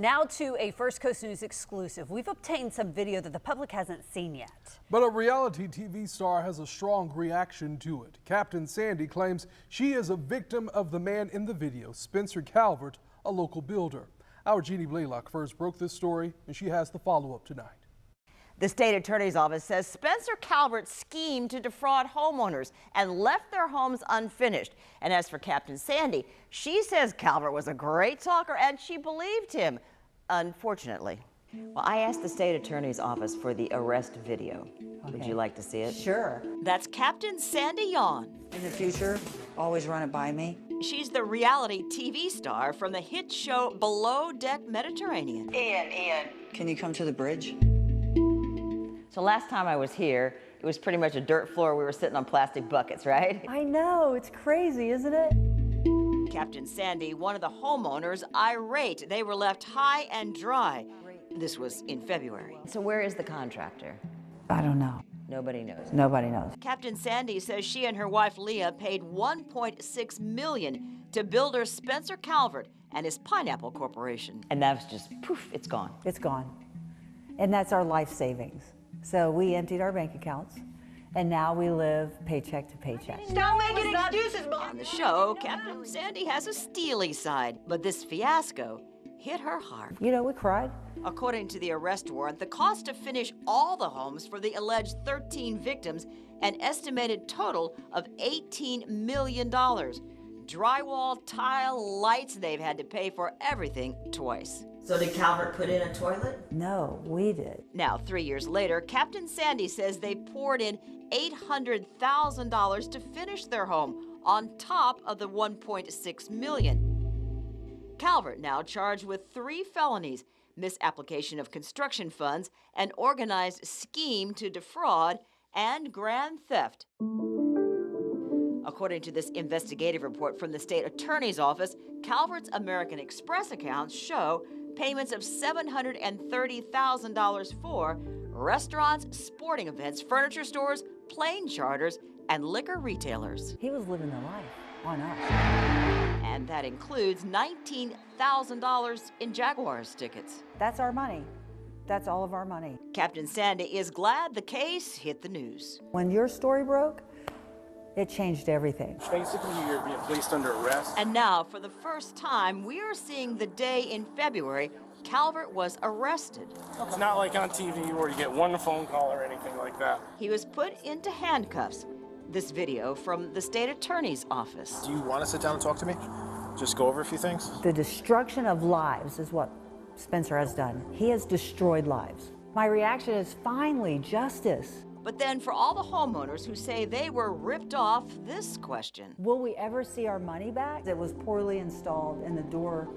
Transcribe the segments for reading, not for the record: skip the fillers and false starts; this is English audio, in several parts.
Now to a First Coast News exclusive. We've obtained some video that the public hasn't seen yet. But a reality TV star has a strong reaction to it. Captain Sandy claims she is a victim of the man in the video, Spencer Calvert, a local builder. Our Jeannie Blaylock first broke this story, and she has the follow-up tonight. The state attorney's office says Spencer Calvert schemed to defraud homeowners and left their homes unfinished. And as for Captain Sandy, she says Calvert was a great talker and she believed him, unfortunately. Well, I asked the state attorney's office for the arrest video. Okay. Would you like to see it? Sure. That's Captain Sandy Yawn. In the future, always run it by me. She's the reality TV star from the hit show Below Deck Mediterranean. Ian, can you come to the bridge? So last time I was here, it was pretty much a dirt floor. We were sitting on plastic buckets, right? I know, it's crazy, isn't it? Captain Sandy, one of the homeowners, irate. They were left high and dry. This was in February. So where is the contractor? I don't know. Nobody knows. Nobody knows. Captain Sandy says she and her wife Leah paid $1.6 million to builder Spencer Calvert and his Pineapple Corporation. And that was just poof, it's gone. It's gone. And that's our life savings. So we emptied our bank accounts, and now we live paycheck to paycheck. Stop making excuses, Mom. On the show, Captain Sandy has a steely side, but this fiasco hit her hard. You know, we cried. According to the arrest warrant, the cost to finish all the homes for the alleged 13 victims, an estimated total of $18 million. Drywall, tile, lights, they've had to pay for everything twice. So did Calvert put in a toilet? No, we did. Now, 3 years later, Captain Sandy says they poured in $800,000 to finish their home on top of the $1.6 million. Calvert now charged with 3 felonies, misapplication of construction funds, an organized scheme to defraud, and grand theft. According to this investigative report from the state attorney's office, Calvert's American Express accounts show payments of $730,000 for restaurants, sporting events, furniture stores, plane charters, and liquor retailers. He was living the life on us. And that includes $19,000 in Jaguars tickets. That's our money. That's all of our money. Captain Sandy is glad the case hit the news. When your story broke, it changed everything. Basically, you're being placed under arrest. And now, for the first time, we are seeing the day in February Calvert was arrested. It's not like on TV where you get one phone call or anything like that. He was put into handcuffs. This video from the state attorney's office. Do you want to sit down and talk to me? Just go over a few things? The destruction of lives is what Spencer has done. He has destroyed lives. My reaction is finally justice. But then for all the homeowners who say they were ripped off, this question. Will we ever see our money back? It was poorly installed and the door,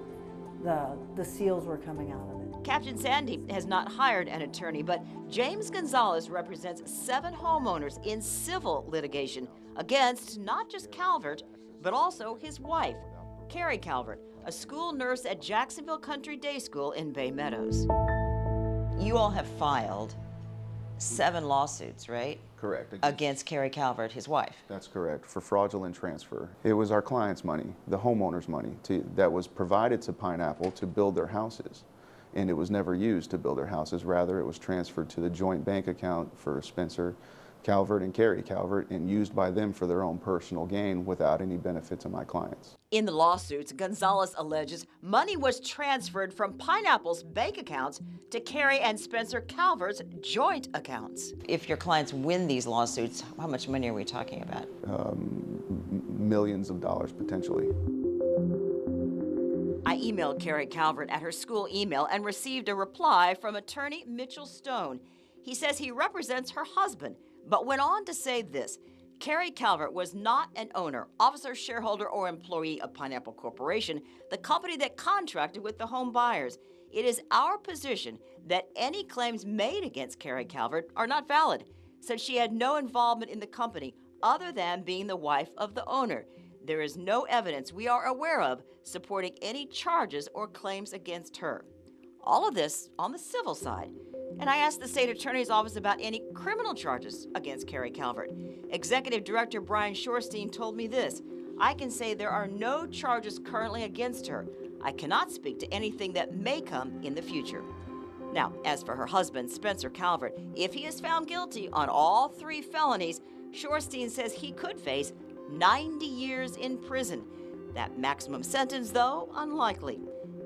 the seals were coming out of it. Captain Sandy has not hired an attorney, but James Gonzalez represents 7 homeowners in civil litigation against not just Calvert, but also his wife, Carrie Calvert, a school nurse at Jacksonville Country Day School in Bay Meadows. You all have filed 7 lawsuits, right? Correct. Against Carrie Calvert, his wife. That's correct, for fraudulent transfer. It was our client's money, the homeowner's money, that was provided to Pineapple to build their houses. And it was never used to build their houses. Rather, it was transferred to the joint bank account for Spencer Calvert and Carrie Calvert and used by them for their own personal gain without any benefit to my clients. In the lawsuits, Gonzalez alleges money was transferred from Pineapple's bank accounts to Carrie and Spencer Calvert's joint accounts. If your clients win these lawsuits, how much money are we talking about? Millions of dollars, potentially. I emailed Carrie Calvert at her school email and received a reply from attorney Mitchell Stone. He says he represents her husband, but went on to say this: Carrie Calvert was not an owner, officer, shareholder, or employee of Pineapple Corporation, the company that contracted with the home buyers. It is our position that any claims made against Carrie Calvert are not valid, since she had no involvement in the company other than being the wife of the owner. There is no evidence we are aware of supporting any charges or claims against her. All of this on the civil side. And I asked the state attorney's office about any criminal charges against Carrie Calvert. Executive Director Brian Shorstein told me this: I can say there are no charges currently against her. I cannot speak to anything that may come in the future. Now, as for her husband, Spencer Calvert, if he is found guilty on all 3 felonies, Shorstein says he could face 90 years in prison. That maximum sentence, though, unlikely.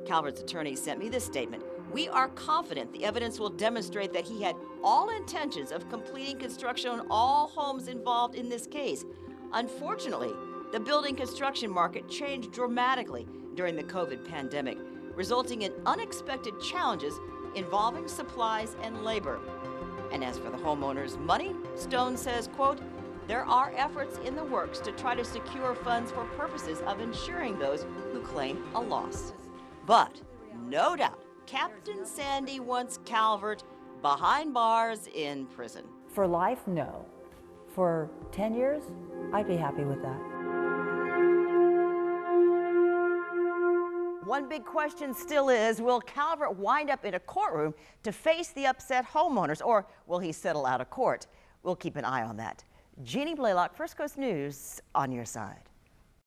Calvert's attorney sent me this statement. We are confident the evidence will demonstrate that he had all intentions of completing construction on all homes involved in this case. Unfortunately, the building construction market changed dramatically during the COVID pandemic, resulting in unexpected challenges involving supplies and labor. And as for the homeowners' money, Stone says, quote, there are efforts in the works to try to secure funds for purposes of insuring those who claim a loss. But no doubt, Captain Sandy wants Calvert behind bars in prison. For life, no. For 10 years, I'd be happy with that. One big question still is, will Calvert wind up in a courtroom to face the upset homeowners, or will he settle out of court? We'll keep an eye on that. Jeannie Blaylock, First Coast News, on your side.